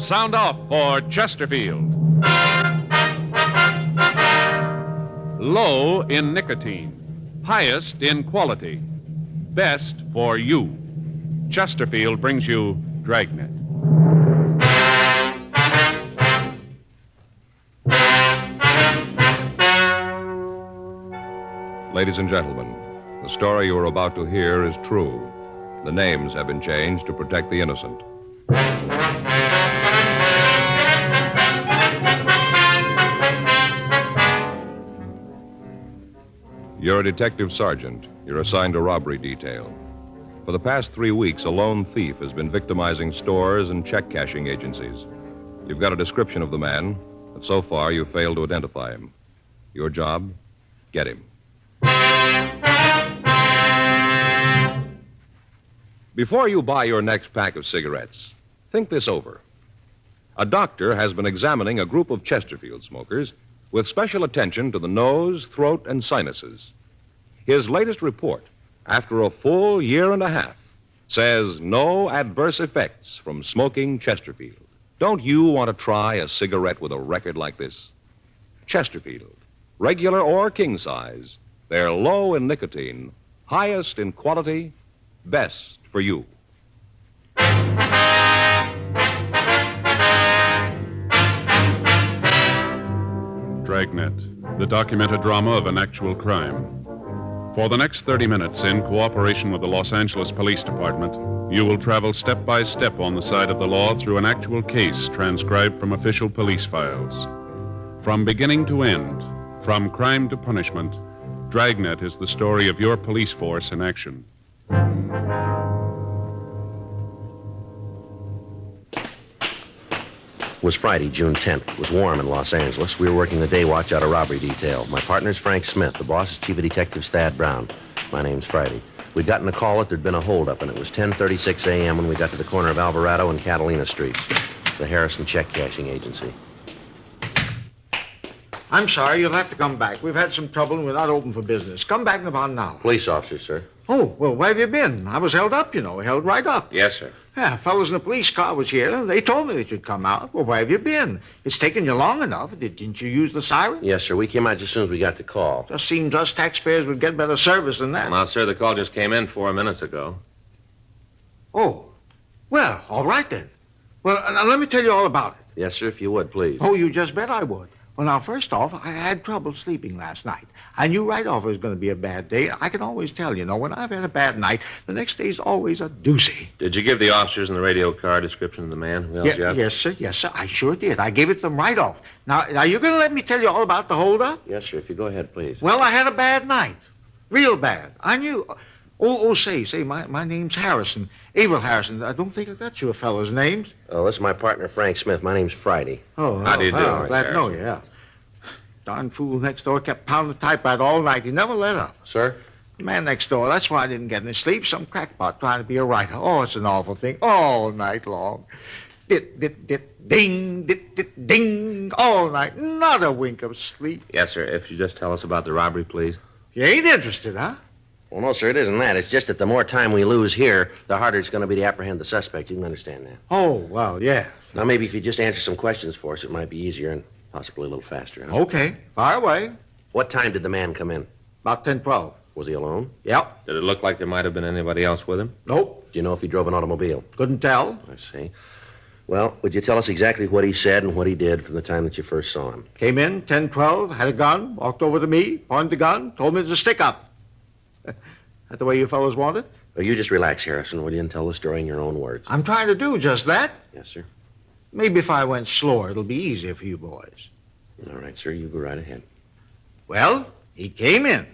Sound off for Chesterfield. Low in nicotine, highest in quality, best for you. Chesterfield brings you Dragnet. Ladies and gentlemen, the story you are about to hear is true. The names have been changed to protect the innocent. You're a detective sergeant. You're assigned to robbery detail. For the past 3 weeks, a lone thief has been victimizing stores and check-cashing agencies. You've got a description of the man, but so far you've failed to identify him. Your job? Get him. Before you buy your next pack of cigarettes, think this over. A doctor has been examining a group of Chesterfield smokers with special attention to the nose, throat, and sinuses. His latest report, after a full year and a half, says no adverse effects from smoking Chesterfield. Don't you want to try a cigarette with a record like this? Chesterfield, regular or king size, they're low in nicotine, highest in quality, best for you. Dragnet, the documented drama of an actual crime. For the next 30 minutes, in cooperation with the Los Angeles Police Department, you will travel step by step on the side of the law through an actual case transcribed from official police files. From beginning to end, from crime to punishment, Dragnet is the story of your police force in action. It was Friday, June 10th. It was warm in Los Angeles. We were working the day watch out of robbery detail. My partner's Frank Smith. The boss is Chief of Detectives Thad Brown. My name's Friday. We'd gotten a call that there'd been a holdup, and it was 10:36 a.m. when we got to the corner of Alvarado and Catalina Streets, the Harrison Check Cashing Agency. I'm sorry, you'll have to come back. We've had some trouble and we're not open for business. Come back in about an hour. Police officer, sir. Oh, well, where have you been? I was held up, held right up. Yes, sir. Yeah, fellows in the police car was here. They told me that you'd come out. Well, where have you been? It's taken you long enough. Didn't you use the siren? Yes, sir. We came out just as soon as we got the call. Just seems us taxpayers would get better service than that. Well, sir, the call just came in 4 minutes ago. Oh, well, all right then. Well, now let me tell you all about it. Yes, sir, if you would, please. Oh, you just bet I would. Well, now, first off, I had trouble sleeping last night. I knew right off it was going to be a bad day. I can always tell, when I've had a bad night, the next day's always a doozy. Did you give the officers in the radio car a description of the man who held you up? Yes, sir. I sure did. I gave it to them right off. Now, you're going to let me tell you all about the holdup? Yes, sir, if you go ahead, please. Well, I had a bad night. Real bad. I knew. Say, my name's Harrison. Abel Harrison. I don't think I got you a fellow's names. Oh, this is my partner, Frank Smith. My name's Friday. How do you do, glad to Harrison? know you, yeah. Darn fool next door kept pounding the typewriter all night. He never let up. Sir? The man next door, that's why I didn't get any sleep. Some crackpot trying to be a writer. Oh, it's an awful thing. All night long. Dit, ding, dit, ding. All night. Not a wink of sleep. Yes, sir. If you just tell us about the robbery, please. You ain't interested, huh? Well, no, sir, it isn't that. It's just that the more time we lose here, the harder it's going to be to apprehend the suspect. You can understand that. Oh, well, yeah. Now, maybe if you just answer some questions for us, it might be easier and possibly a little faster. Huh? Okay. Fire away. What time did the man come in? About 10:12. Was he alone? Yep. Did it look like there might have been anybody else with him? Nope. Do you know if he drove an automobile? Couldn't tell. I see. Well, would you tell us exactly what he said and what he did from the time that you first saw him? Came in, 10:12, had a gun, walked over to me, pointed the gun, told me to stick up. That the way you fellows want it? Oh, you just relax, Harrison, will you, and tell the story in your own words. I'm trying to do just that. Yes, sir. Maybe if I went slower, it'll be easier for you boys. All right, sir, you go right ahead. Well, he came in,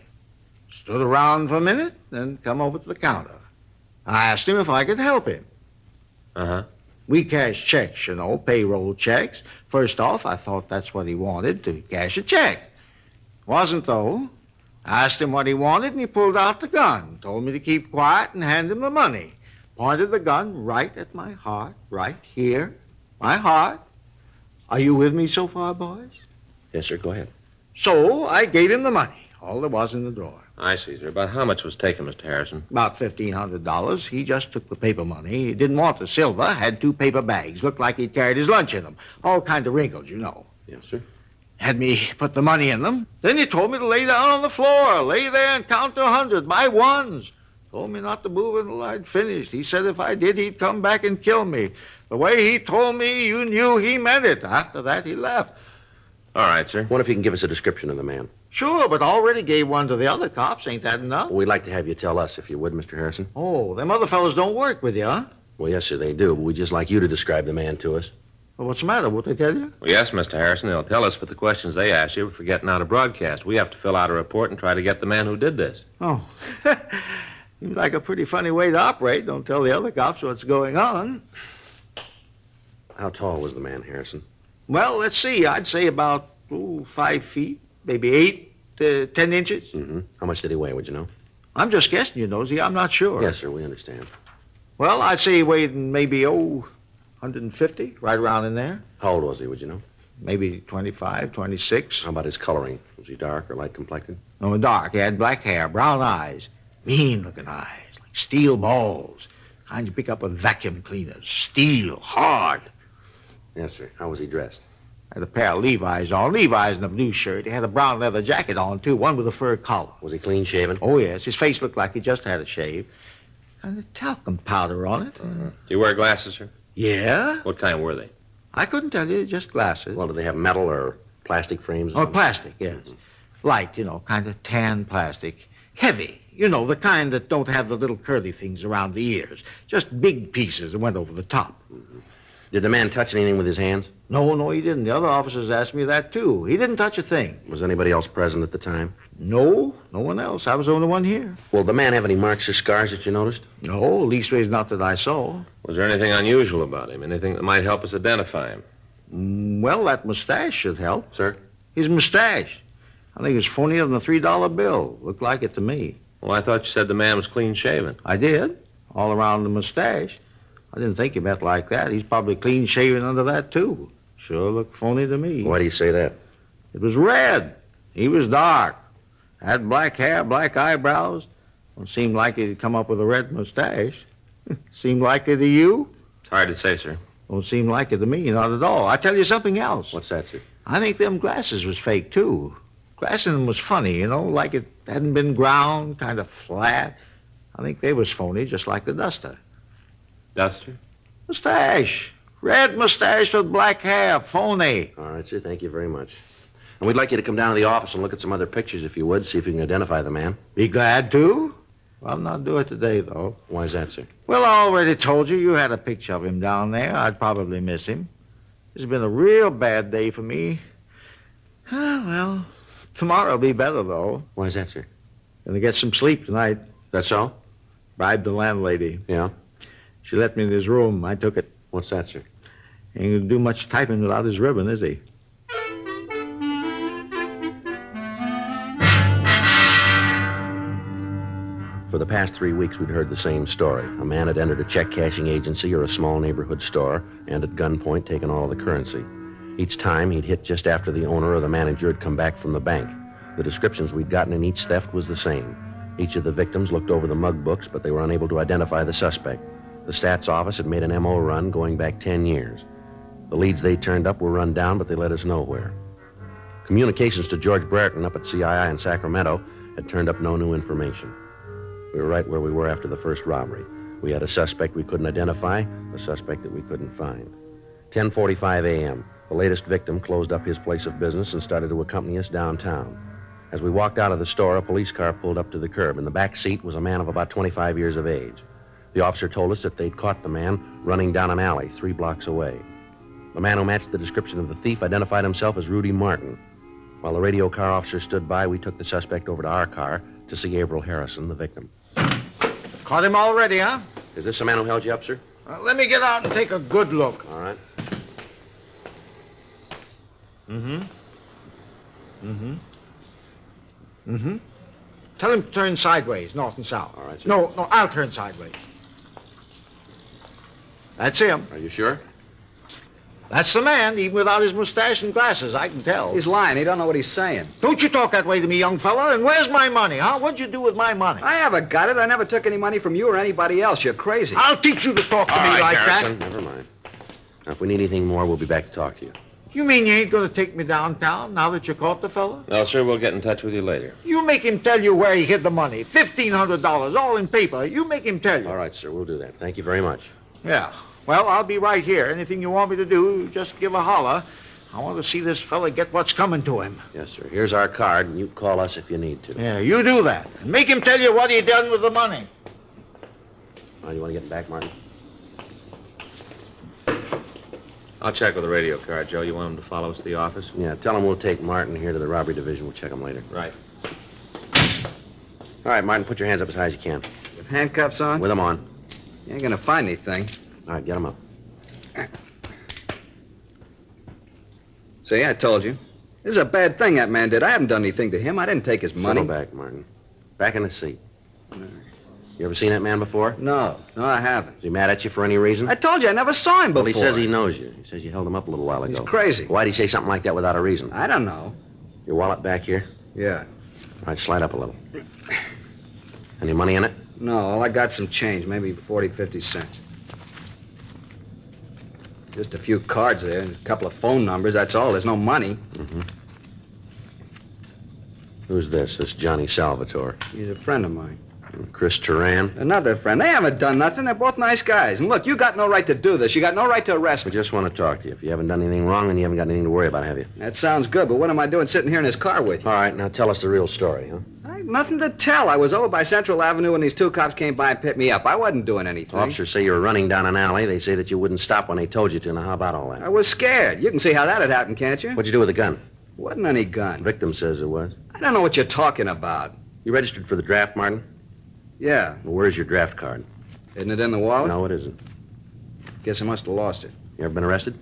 stood around for a minute, then come over to the counter. I asked him if I could help him. Uh-huh. We cash checks, payroll checks. First off, I thought that's what he wanted, to cash a check. Wasn't, though. I asked him what he wanted, and he pulled out the gun, told me to keep quiet and hand him the money. Pointed the gun right at my heart, right here. My heart. Are you with me so far, boys? Yes, sir, go ahead. So I gave him the money, all there was in the drawer. I see, sir. About how much was taken, Mr. Harrison? About $1,500. He just took the paper money. He didn't want the silver. Had 2 paper bags. Looked like he'd carried his lunch in them. All kind of wrinkled, you know. Yes, sir. Had me put the money in them. Then he told me to lay down on the floor. Lay there and count to 100 by ones. Told me not to move until I'd finished. He said if I did, he'd come back and kill me. The way he told me, you knew he meant it. After that, he left. All right, sir. What if you can give us a description of the man? Sure, but already gave one to the other cops. Ain't that enough? We'd like to have you tell us, if you would, Mr. Harrison. Oh, them other fellows don't work with you, huh? Well, yes, sir, they do, but we'd just like you to describe the man to us. Well, what's the matter? Won't they tell you? Well, yes, Mr. Harrison, they'll tell us, but the questions they ask you are for getting out a broadcast. We have to fill out a report and try to get the man who did this. Oh. Seems like a pretty funny way to operate. Don't tell the other cops what's going on. How tall was the man, Harrison? Well, let's see. I'd say about 5 feet, maybe 8 to 10 inches. Mm-hmm. How much did he weigh, would you know? I'm just guessing, you Nosy. I'm not sure. Yes, sir, we understand. Well, I'd say he weighed maybe, 150, right around in there. How old was he, would you know? Maybe 25, 26. How about his coloring? Was he dark or light complected? No, dark. He had black hair, brown eyes, mean-looking eyes, like steel balls. Kind you pick up with vacuum cleaners. Steel, hard. Yes, sir. How was he dressed? Had a pair of Levi's on. Levi's in a blue shirt. He had a brown leather jacket on, too, one with a fur collar. Was he clean-shaven? Oh, yes. His face looked like he just had a shave. And a talcum powder on it. Do you wear glasses, sir? Yeah? What kind were they? I couldn't tell you, just glasses. Well, did they have metal or plastic frames? Or Oh, something? plastic, yes. Light, kind of tan plastic. Heavy, the kind that don't have the little curly things around the ears. Just big pieces that went over the top. Did the man touch anything with his hands? No, he didn't. The other officers asked me that, too. He didn't touch a thing. Was anybody else present at the time? No one else. I was the only one here. Well, did the man have any marks or scars that you noticed? No, leastways not that I saw. Was there anything unusual about him? Anything that might help us identify him? Well, that mustache should help. Sir? His mustache. I think it's funnier than a $3 bill. Looked like it to me. Well, I thought you said the man was clean-shaven. I did. All around the mustache. I didn't think he meant like that. He's probably clean-shaven under that, too. Sure looked phony to me. Why do you say that? It was red. He was dark. Had black hair, black eyebrows. Don't seem like he'd come up with a red mustache. Seem like it to you? It's hard to say, sir. Don't seem like it to me, not at all. I tell you something else. What's that, sir? I think them glasses was fake, too. Glass in them was funny, like it hadn't been ground, kind of flat. I think they was phony, just like the duster. Duster? Mustache. Red mustache with black hair. Phony. All right, sir. Thank you very much. And we'd like you to come down to the office and look at some other pictures, if you would, see if you can identify the man. Be glad to. Well, I'll not do it today, though. Why is that, sir? Well, I already told you had a picture of him down there. I'd probably miss him. It's been a real bad day for me. Well, tomorrow'll be better, though. Why is that, sir? Gonna get some sleep tonight. That's so? Bribed the landlady. Yeah? She let me in his room. I took it. What's that, sir? Ain't gonna do much typing without his ribbon, is he? For the past 3 weeks, we'd heard the same story. A man had entered a check-cashing agency or a small neighborhood store and at gunpoint taken all of the currency. Each time, he'd hit just after the owner or the manager had come back from the bank. The descriptions we'd gotten in each theft was the same. Each of the victims looked over the mug books, but they were unable to identify the suspect. The stats office had made an M.O. run going back 10 years. The leads they turned up were run down, but they led us nowhere. Communications to George Brereton up at CII in Sacramento had turned up no new information. We were right where we were after the first robbery. We had a suspect we couldn't identify, a suspect that we couldn't find. 10:45 a.m., the latest victim closed up his place of business and started to accompany us downtown. As we walked out of the store, a police car pulled up to the curb. In the back seat was a man of about 25 years of age. The officer told us that they'd caught the man running down an alley 3 blocks away. The man who matched the description of the thief identified himself as Rudy Martin. While the radio car officer stood by, we took the suspect over to our car to see Averill Harrison, the victim. Caught him already, huh? Is this the man who held you up, sir? Let me get out and take a good look. All right. Tell him to turn sideways, north and south. All right, sir. No, I'll turn sideways. That's him. Are you sure? That's the man, even without his mustache and glasses, I can tell. He's lying. He don't know what he's saying. Don't you talk that way to me, young fella. And where's my money, huh? What'd you do with my money? I haven't got it. I never took any money from you or anybody else. You're crazy. I'll teach you to talk to me like Harrison, that. never mind. Now, if we need anything more, we'll be back to talk to you. You mean you ain't going to take me downtown now that you caught the fella? No, sir, we'll get in touch with you later. You make him tell you where he hid the money. $1,500, all in paper. You make him tell you. All right, sir, we'll do that. Thank you very much. Yeah. Well, I'll be right here. Anything you want me to do, just give a holler. I want to see this fella get what's coming to him. Yes, sir. Here's our card, and you can call us if you need to. Yeah, you do that. And make him tell you what he done with the money. Oh, you want to get him back, Martin? I'll check with the radio car, Joe. You want him to follow us to the office? Yeah, tell him we'll take Martin here to the robbery division. We'll check him later. Right. All right, Martin, put your hands up as high as you can. With handcuffs on? With them on. You ain't gonna find anything. All right, get them up. See, I told you. This is a bad thing that man did. I haven't done anything to him. I didn't take his money. Settle back, Martin. Back in the seat. You ever seen that man before? No, I haven't. Is he mad at you for any reason? I told you I never saw him before. Well, he says he knows you. He says you held him up a little while ago. He's crazy. Why'd he say something like that without a reason? I don't know. Your wallet back here? Yeah. All right, slide up a little. Any money in it? No, all I got some change, maybe 40, 50 cents. Just a few cards there, and a couple of phone numbers, that's all. There's no money. Mm-hmm. Who's this? This Johnny Salvatore. He's a friend of mine. Chris Turan. Another friend. They haven't done nothing. They're both nice guys. And look, you got no right to do this. You got no right to arrest We me. just want to talk to you. If you haven't done anything wrong, then you haven't got anything to worry about, have you? That sounds good, but what am I doing sitting here in his car with you? All right, now tell us the real story, huh? I have nothing to tell. I was over by Central Avenue when these two cops came by and picked me up. I wasn't doing anything. Officers say you were running down an alley. They say that you wouldn't stop when they told you to. Now, how about all I that? was scared. You can see how that had happened, can't you? What'd you do with the gun? Wasn't any The gun. victim says it was. I don't know what you're talking about. You registered for the draft, Martin? Yeah. Well, where's your draft card? Isn't it in the wallet? No, it isn't. Guess I must have lost it. You ever been arrested?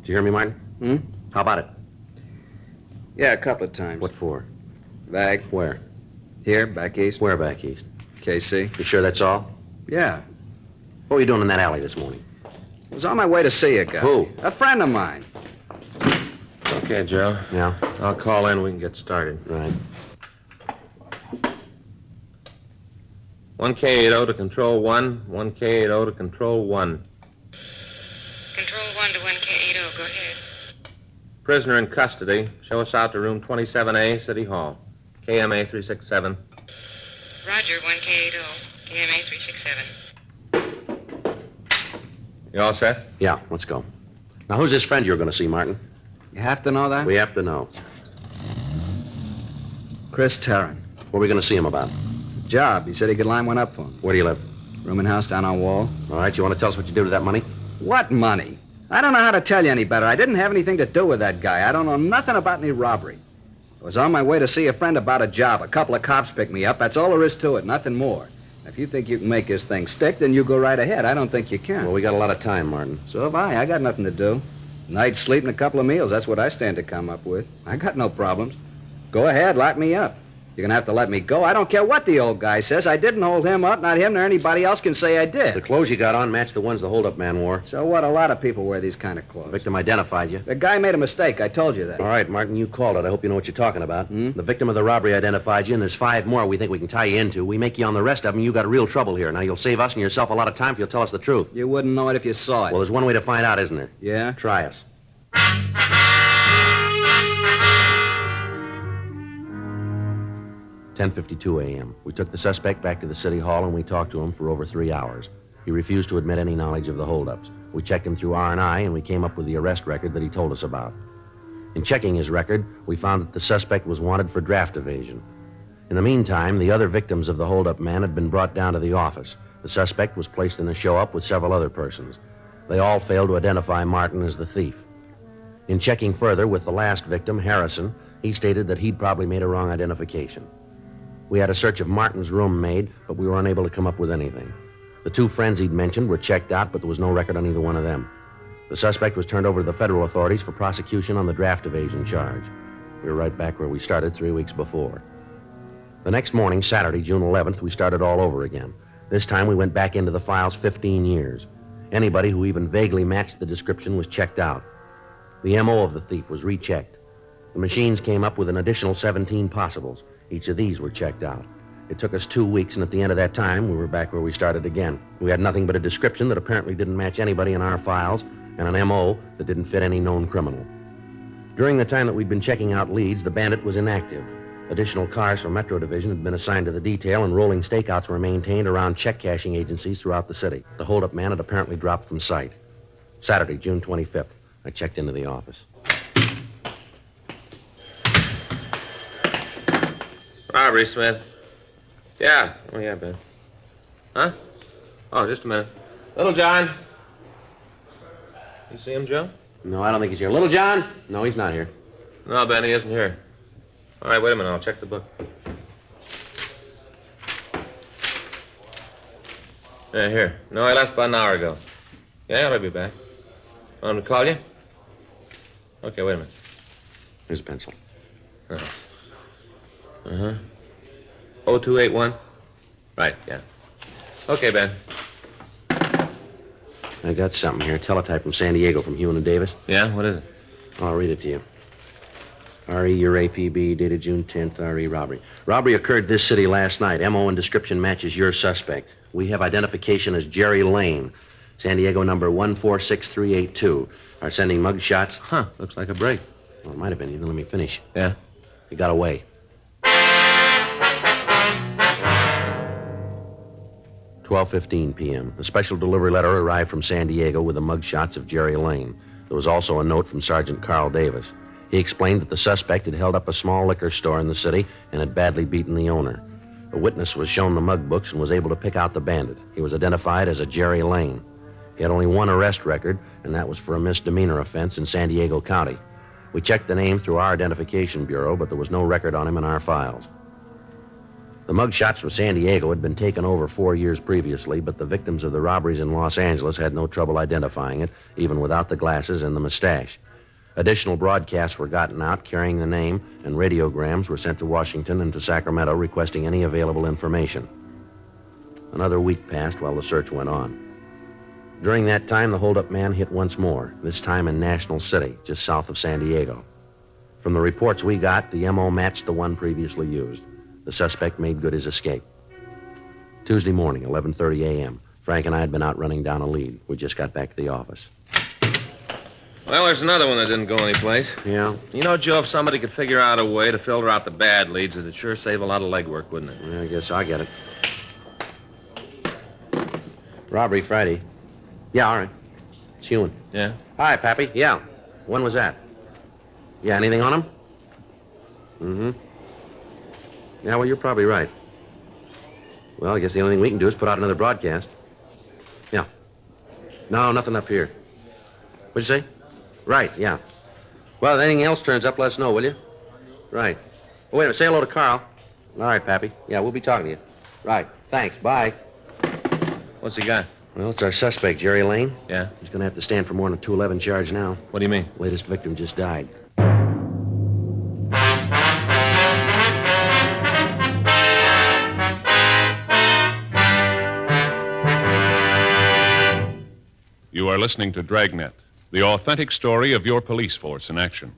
Did you hear me, Martin? Hmm? How about it? Yeah, a couple of times. What for? Bag. Where? Here, back east. Where back east? KC. You sure that's all? Yeah. What were you doing in that alley this morning? I was on my way to see a guy. Who? A friend of mine. Okay, Joe. Yeah, I'll call in. We can get started. right. 1K80 to Control 1. 1K80 to Control 1. Control 1 to 1K80, go ahead. Prisoner in custody. Show us out to room 27A, City Hall. KMA 367. Roger, 1K80, KMA 367. You all set? Yeah, let's go. Now, who's this friend you're going to see, Martin? You have to know that? We have to know. Chris Tarrant. What are we going to see him about? Job. He said he could line one up for him. Where do you live? Room and house down on Wall. All right, you want to tell us what you did with that money? What money? I don't know how to tell you any better. I didn't have anything to do with that guy. I don't know nothing about any robbery. I was on my way to see a friend about a job. A couple of cops picked me up. That's all there is to it, nothing more. If you think you can make this thing stick, then you go right ahead. I don't think you can. Well, we got a lot of time, Martin. So have I. I got nothing to do. Night's sleep and a couple of meals. That's what I stand to come up with. I got no problems. Go ahead, lock me up. You're going to have to let me go. I don't care what the old guy says. I didn't hold him up. Not him nor anybody else can say I The did. clothes you got on match the ones the holdup man wore. So what? A lot of people wear these kind of The clothes. victim identified you. The guy made a mistake. I told you that. All right, Martin, you called it. I hope you know what you're talking about. Hmm? The victim of the robbery identified you, and there's 5 more we think we can tie you into. We make you on the rest of them, you got real trouble here. Now, you'll save us and yourself a lot of time if you'll tell us the truth. You wouldn't know it if you saw it. Well, there's one way to find out, isn't there? Yeah? Try us. 10:52 a.m. We took the suspect back to the city hall and we talked to him for over 3 hours. He refused to admit any knowledge of the holdups. We checked him through R&I and we came up with the arrest record that he told us about. In checking his record, we found that the suspect was wanted for draft evasion. In the meantime, the other victims of the holdup man had been brought down to the office. The suspect was placed in a show-up with several other persons. They all failed to identify Martin as the thief. In checking further with the last victim, Harrison, he stated that he'd probably made a wrong identification. We had a search of Martin's room made, but we were unable to come up with anything. The 2 friends he'd mentioned were checked out, but there was no record on either one of them. The suspect was turned over to the federal authorities for prosecution on the draft evasion charge. We were right back where we started 3 weeks before. The next morning, Saturday, June 11th, we started all over again. This time we went back into the files 15 years. Anybody who even vaguely matched the description was checked out. The M.O. of the thief was rechecked. The machines came up with an additional 17 possibles. Each of these were checked out. It took us 2 weeks, and at the end of that time, we were back where we started again. We had nothing but a description that apparently didn't match anybody in our files, and an M.O. that didn't fit any known criminal. During the time that we'd been checking out leads, the bandit was inactive. Additional cars from Metro Division had been assigned to the detail, and rolling stakeouts were maintained around check-cashing agencies throughout the city. The holdup man had apparently dropped from sight. Saturday, June 25th. I checked into the office. Robbery, Smith. Yeah. Oh, yeah, Ben. Huh? Oh, just a minute. Little John. You see him, Joe? No, I don't think he's here. Little John? No, he's not here. No, Ben, he isn't here. All right, wait a minute. I'll check the book. Yeah, here. No, I left about an hour ago. Yeah, I'll be back. Want him to call you? Okay, wait a minute. Here's a pencil. Oh. Uh-huh. 0281? Right, yeah. Okay, Ben. I got something here. Teletype from San Diego from Hewen and Davis. Yeah, what is it? I'll read it to you. R.E. your APB, dated June 10th, R.E. robbery. Robbery occurred this city last night. M.O. and description matches your suspect. We have identification as Jerry Lane, San Diego number 146382. Are sending mug shots. Huh, looks like a break. Well, it might have been. You didn't let me finish. Yeah? He got away. 12:15 p.m. A special delivery letter arrived from San Diego with the mug shots of Jerry Lane. There was also a note from Sergeant Carl Davis. He explained that the suspect had held up a small liquor store in the city and had badly beaten the owner. A witness was shown the mug books and was able to pick out the bandit. He was identified as a Jerry Lane. He had only one arrest record, and that was for a misdemeanor offense in San Diego County. We checked the name through our identification bureau, but there was no record on him in our files. The mug shots from San Diego had been taken over 4 years previously, but the victims of the robberies in Los Angeles had no trouble identifying it, even without the glasses and the mustache. Additional broadcasts were gotten out carrying the name, and radiograms were sent to Washington and to Sacramento requesting any available information. Another week passed while the search went on. During that time, the holdup man hit once more, this time in National City, just south of San Diego. From the reports we got, the M.O. matched the one previously used. The suspect made good his escape. Tuesday morning, 11:30 a.m., Frank and I had been out running down a lead. We just got back to the office. Well, there's another one that didn't go anyplace. Yeah? You know, Joe, if somebody could figure out a way to filter out the bad leads, it'd sure save a lot of legwork, wouldn't it? Yeah, I guess I get it. Robbery Friday. Yeah, all right. It's Hewen. Yeah? Hi, Pappy. Yeah. When was that? Yeah, anything on him? Mm-hmm. Yeah, well, you're probably right. Well, I guess the only thing we can do is put out another broadcast. Yeah. No, nothing up here. What'd you say? Right, yeah. Well, if anything else turns up, let us know, will you? Right. Oh, wait a minute. Say hello to Carl. All right, Pappy. Yeah, we'll be talking to you. Right. Thanks. Bye. What's he got? Well, it's our suspect, Jerry Lane. Yeah? He's going to have to stand for more than a 211 charge now. What do you mean? Latest victim just died. You are listening to Dragnet, the authentic story of your police force in action.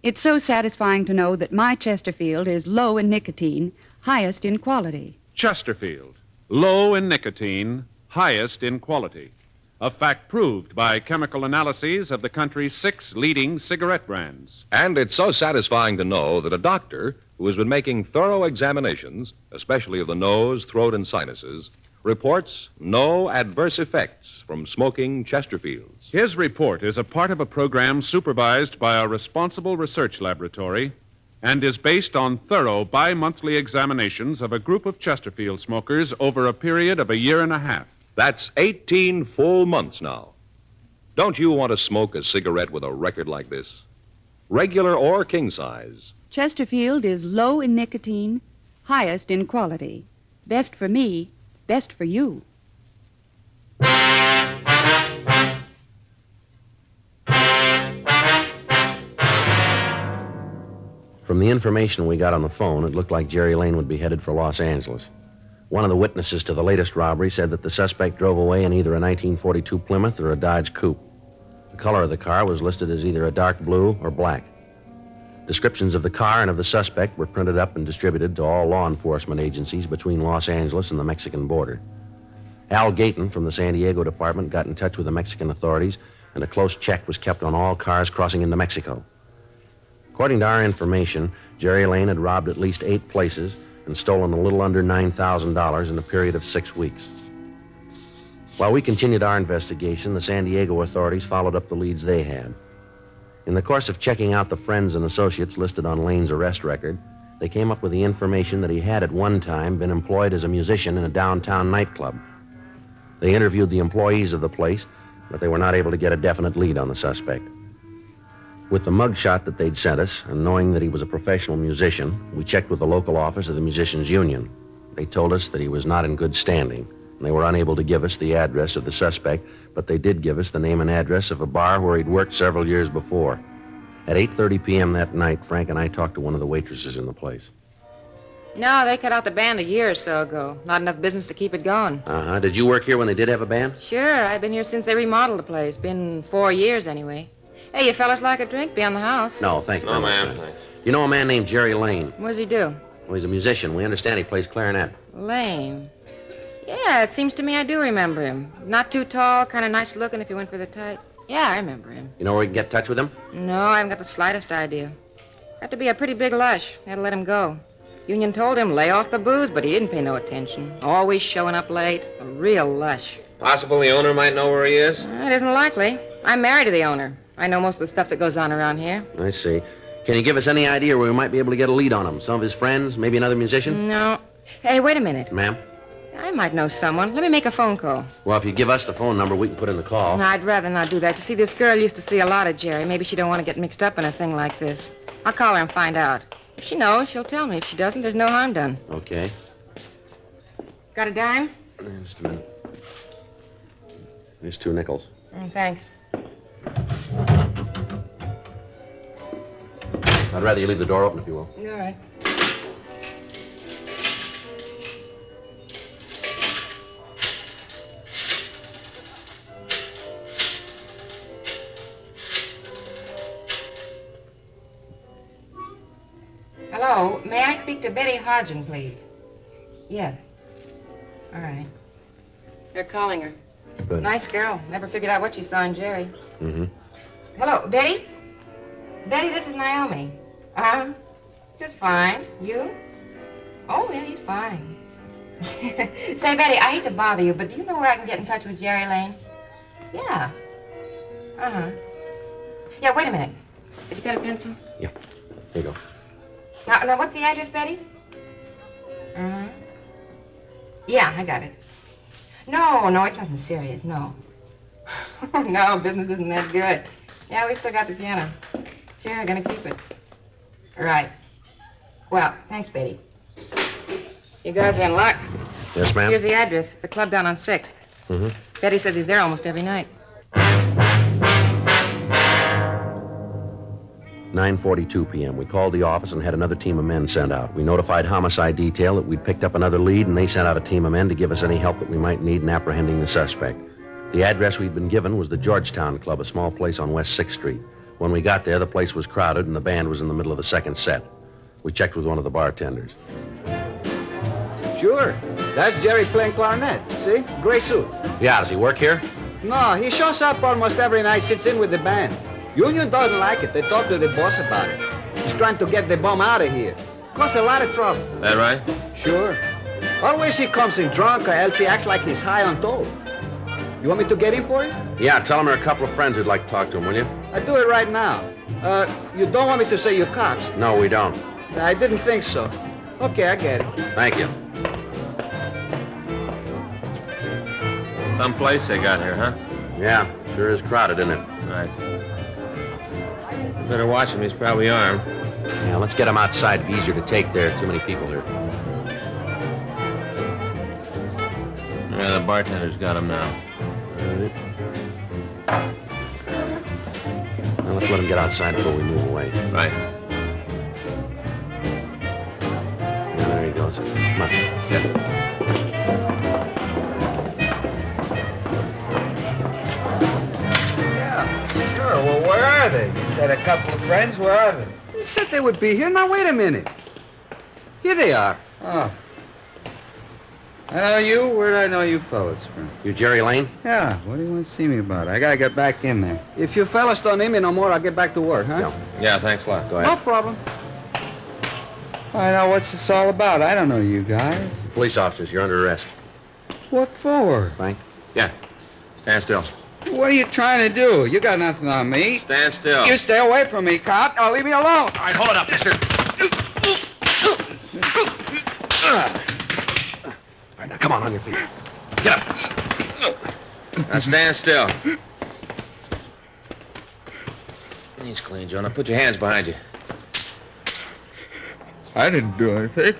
It's so satisfying to know that my Chesterfield is low in nicotine, highest in quality. Chesterfield, low in nicotine, highest in quality. A fact proved by chemical analyses of the country's 6 leading cigarette brands. And it's so satisfying to know that a doctor who has been making thorough examinations, especially of the nose, throat, and sinuses, reports no adverse effects from smoking Chesterfields. His report is a part of a program supervised by a responsible research laboratory and is based on thorough bi-monthly examinations of a group of Chesterfield smokers over a period of a year and a half. That's 18 full months now. Don't you want to smoke a cigarette with a record like this? Regular or king size. Chesterfield is low in nicotine, highest in quality. Best for me, best for you. From the information we got on the phone, it looked like Jerry Lane would be headed for Los Angeles. One of the witnesses to the latest robbery said that the suspect drove away in either a 1942 Plymouth or a Dodge Coupe. The color of the car was listed as either a dark blue or black. Descriptions of the car and of the suspect were printed up and distributed to all law enforcement agencies between Los Angeles and the Mexican border. Al Gayton from the San Diego department got in touch with the Mexican authorities, and a close check was kept on all cars crossing into Mexico. According to our information, Jerry Lane had robbed at least 8 places and stolen a little under $9,000 in a period of 6 weeks. While we continued our investigation, the San Diego authorities followed up the leads they had. In the course of checking out the friends and associates listed on Lane's arrest record, they came up with the information that he had at one time been employed as a musician in a downtown nightclub. They interviewed the employees of the place, but they were not able to get a definite lead on the suspect. With the mugshot that they'd sent us, and knowing that he was a professional musician, we checked with the local office of the Musicians Union. They told us that he was not in good standing, and they were unable to give us the address of the suspect, but they did give us the name and address of a bar where he'd worked several years before. At 8:30 p.m. that night, Frank and I talked to one of the waitresses in the place. No, they cut out the band a year or so ago. Not enough business to keep it going. Uh-huh. Did you work here when they did have a band? Sure, I've been here since they remodeled the place. Been 4 years anyway. Hey, you fellas like a drink? Be on the house. No, thank you No, very much. ma'am, sir. thanks. You know a man named Jerry Lane? What does he do? Well, he's a musician. We understand he plays clarinet. Lane. Yeah, it seems to me I do remember him. Not too tall, kind of nice looking if you went for the type. Yeah, I remember him. You know where we can get in touch with him? No, I haven't got the slightest idea. Got to be a pretty big lush. Had to let him go. Union told him lay off the booze, but he didn't pay no attention. Always showing up late. A real lush. Possible the owner might know where he is? It isn't likely. I'm married to the owner. I know most of the stuff that goes on around here. I see. Can you give us any idea where we might be able to get a lead on him? Some of his friends? Maybe another musician? No. Hey, wait a minute. Ma'am? I might know someone. Let me make a phone call. Well, if you give us the phone number, we can put in the call. No, I'd rather not do that. You see, this girl used to see a lot of Jerry. Maybe she don't want to get mixed up in a thing like this. I'll call her and find out. If she knows, she'll tell me. If she doesn't, there's no harm done. Okay. Got a dime? Just a minute. Here's 2 nickels. Thanks. I'd rather you leave the door open, if you will. All right. Hello, may I speak to Betty Hodgen, please? Yeah. All right. They're calling her. Good. Nice girl. Never figured out what she saw in Jerry. Mm-hmm. Hello, Betty? Betty, this is Naomi. Just fine. You? Oh, yeah, he's fine. Say, Betty, I hate to bother you, but do you know where I can get in touch with Jerry Lane? Yeah. Uh-huh. Yeah, wait a minute. Have you got a pencil? Yeah. Here you go. Now, what's the address, Betty? Uh-huh. Yeah, I got it. No, it's nothing serious, no. No, business isn't that good. Yeah, we still got the piano. Sure, gonna keep it. All right. Well, thanks, Betty. You guys are in luck. Yes, ma'am? Here's the address. It's a club down on 6th. Mm-hmm. Betty says he's there almost every night. 9:42 p.m. We called the office and had another team of men sent out. We notified homicide detail that we'd picked up another lead, and they sent out a team of men to give us any help that we might need in apprehending the suspect. The address we'd been given was the Georgetown Club, a small place on West 6th Street. When we got there, the place was crowded, and the band was in the middle of the second set. We checked with one of the bartenders. Sure. That's Jerry playing clarinet. See? Gray suit. Yeah, does he work here? No, he shows up almost every night, sits in with the band. Union doesn't like it. They talk to the boss about it. He's trying to get the bum out of here. Cause a lot of trouble. That right? Sure. Always he comes in drunk or else he acts like he's high on dope. You want me to get him for you? Yeah, tell him there are a couple of friends who'd like to talk to him, will you? I'll do it right now. You don't want me to say you're cops? No, we don't. I didn't think so. Okay, I get it. Thank you. Some place they got here, huh? Yeah, sure is crowded, isn't it? Right. Better watch him. He's probably armed. Yeah, let's get him outside. It'd be easier to take there. Too many people here. Yeah, the bartender's got him now. All right. Now let's let him get outside before we move away. Right. Yeah, there he goes. Come on. Get had a couple of friends. Where are they? They said they would be here. Now, wait a minute. Here they are. Oh. I know you. Where did I know you fellas from? You Jerry Lane? Yeah, what do you want to see me about? I gotta get back in there. If you fellas don't need me no more, I'll get back to work, huh? No. Yeah, thanks a lot. Go No ahead. problem. All right, now what's this all about? I don't know you guys. Police officers, you're under arrest. What for? Frank? Yeah. Stand still. What are you trying to do? You got nothing on me. Stand still. You stay away from me, cop. Now leave me alone. All right, hold it up, mister. All right, now come on your feet. Get up. Now stand still. Knees clean, Joe. Now put your hands behind you. I didn't do anything.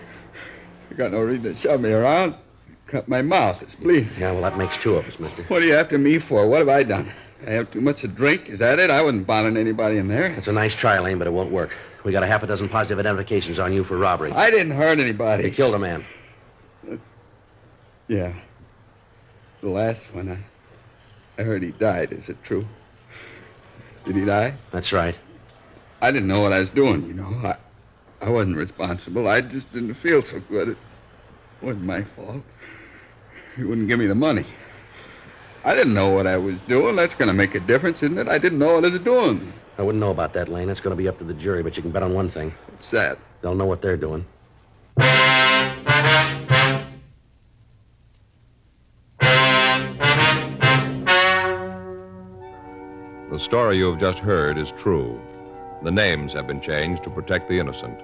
You got no reason to shove me around. Cut my mouth. It's bleeding. Yeah, well, that makes two of us, mister. What are you after me for? What have I done? I have too much to drink? Is that it? I wasn't bothering anybody in there. That's a nice try, Lane, but it won't work. We got a half a dozen positive identifications on you for robbery. I didn't hurt You anybody. killed a man. Yeah. The last one, I heard he died. Is it true? Did he die? That's right. I didn't know what I was doing, you know. I wasn't responsible. I just didn't feel so good. It wasn't my fault. He wouldn't give me the money. I didn't know what I was doing. That's going to make a difference, isn't it? I didn't know what I was doing. I wouldn't know about that, Lane. That's going to be up to the jury, but you can bet on one thing. What's that? They'll know what they're doing. The story you have just heard is true. The names have been changed to protect the innocent.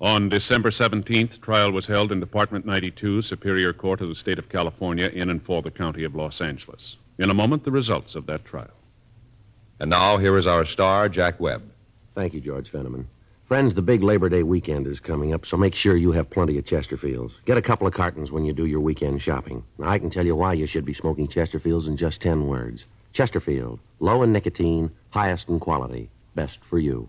On December 17th, trial was held in Department 92, Superior Court of the State of California, in and for the County of Los Angeles. In a moment, the results of that trial. And now, here is our star, Jack Webb. Thank you, George Fenneman. Friends, the big Labor Day weekend is coming up, so make sure you have plenty of Chesterfields. Get a couple of cartons when you do your weekend shopping. Now, I can tell you why you should be smoking Chesterfields in just 10 words. Chesterfield, low in nicotine, highest in quality, best for you.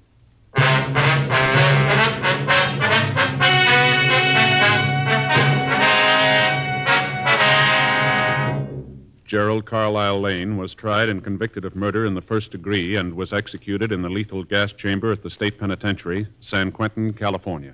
Gerald Carlisle Lane was tried and convicted of murder in the first degree and was executed in the lethal gas chamber at the state penitentiary, San Quentin, California.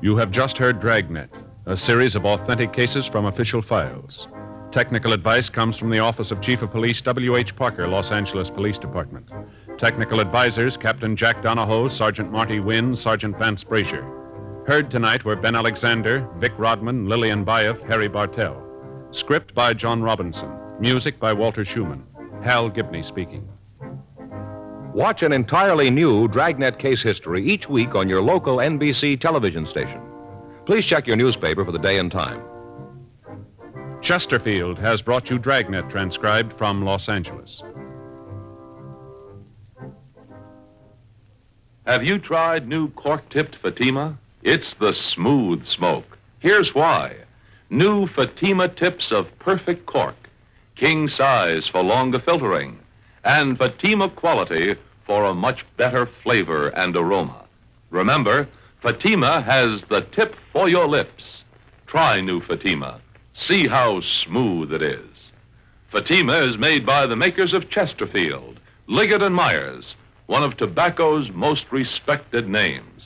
You have just heard Dragnet, a series of authentic cases from official files. Technical advice comes from the Office of Chief of Police W.H. Parker, Los Angeles Police Department. Technical advisors, Captain Jack Donahoe, Sergeant Marty Wynn, Sergeant Vance Brazier. Heard tonight were Ben Alexander, Vic Rodman, Lillian Baeff, Harry Bartell. Script by John Robinson. Music by Walter Schumann. Hal Gibney speaking. Watch an entirely new Dragnet case history each week on your local NBC television station. Please check your newspaper for the day and time. Chesterfield has brought you Dragnet, transcribed from Los Angeles. Have you tried new cork-tipped Fatima? It's the smooth smoke. Here's why. New Fatima tips of perfect cork, king size for longer filtering, and Fatima quality for a much better flavor and aroma. Remember, Fatima has the tip for your lips. Try new Fatima. See how smooth it is. Fatima is made by the makers of Chesterfield, Liggett & Myers, one of tobacco's most respected names.